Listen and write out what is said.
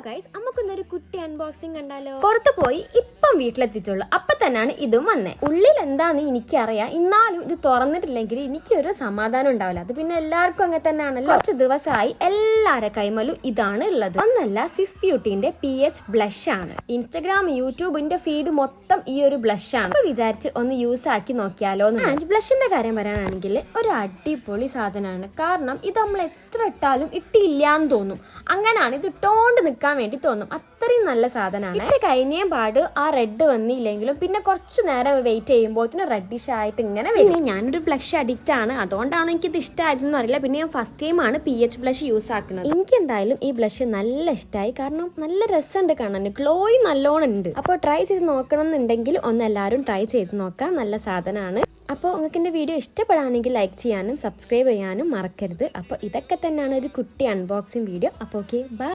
Guys, നമുക്കൊന്നൊരു കുട്ടി unboxing കണ്ടാലോ. പുറത്തു പോയി ഇപ്പം വീട്ടിലെത്തിച്ചുള്ളൂ, അപ്പൊ തന്നെയാണ് ഇതും വന്നേ. ഉള്ളിൽ എന്താന്ന് എനിക്കറിയാം, എന്നാലും ഇത് തുറന്നിട്ടില്ലെങ്കിൽ എനിക്കൊരു സമാധാനം ഉണ്ടാവില്ല. അത് പിന്നെ എല്ലാവർക്കും അങ്ങനെ തന്നെയാണല്ലോ. കുറച്ച് ദിവസമായി എല്ലാരെ കൈമലും ഇതാണ് ഉള്ളത്. ഒന്നല്ല, സ്വിസ് ബ്യൂട്ടിന്റെ PH ബ്ലഷ് ആണ്. ഇൻസ്റ്റഗ്രാം, യൂട്യൂബിന്റെ ഫീഡ് മൊത്തം ഈ ഒരു ബ്ലഷ് ആണ്. അപ്പൊ വിചാരിച്ച് ഒന്ന് യൂസ് ആക്കി നോക്കിയാലോ. ആൻഡ് ബ്ലഷിന്റെ കാര്യം പറയാനാണെങ്കിൽ ഒരു അടിപൊളി സാധനമാണ്. കാരണം ഇത് നമ്മൾ എത്ര ഇട്ടാലും ഇട്ടില്ലാന്ന് തോന്നും. അങ്ങനെയാണ് ഇത് ഇട്ടോണ്ട് നിൽക്കാൻ വേണ്ടി തോന്നും. അത്രയും നല്ല സാധനമാണ്. ഇത് കഴിഞ്ഞ പാട് ആ റെഡ് വന്നില്ലെങ്കിലും പിന്നെ കുറച്ചു നേരം വെയിറ്റ് ചെയ്യുമ്പോൾ റെഡിഷ് ആയിട്ട് ഇങ്ങനെ വരും. ഞാനൊരു ബ്ലഷ് അഡിക്റ്റ് ആണ്, അതുകൊണ്ടാണ് എനിക്കിത് ഇഷ്ടമായതെന്ന് അറിയില്ല. പിന്നെ ഞാൻ ഫസ്റ്റ് ടൈമാണ് PH ബ്ലഷ് യൂസ് ആക്കുന്നത്. എനിക്ക് എന്തായാലും ഈ ബ്ലഷ് നല്ല ഇഷ്ടമായി. കാരണം നല്ല രസമുണ്ട് കാണാൻ, ഗ്ലോയി നല്ലോണം ഉണ്ട്. അപ്പോൾ ട്രൈ ചെയ്ത് നോക്കണം എന്നുണ്ടെങ്കിൽ എല്ലാവരും ട്രൈ ചെയ്ത് നോക്കാം. നല്ല സാധനമാണ്. അപ്പോൾ നിങ്ങൾക്ക് എൻ്റെ വീഡിയോ ഇഷ്ടപ്പെടുകയാണെങ്കിൽ ലൈക്ക് ചെയ്യാനും സബ്സ്ക്രൈബ് ചെയ്യാനും മറക്കരുത്. അപ്പോൾ ഇതൊക്കെ തന്നെയാണ് ഒരു കുട്ടി അൺബോക്സിങ് വീഡിയോ. അപ്പോൾ ഓക്കെ, ബൈ.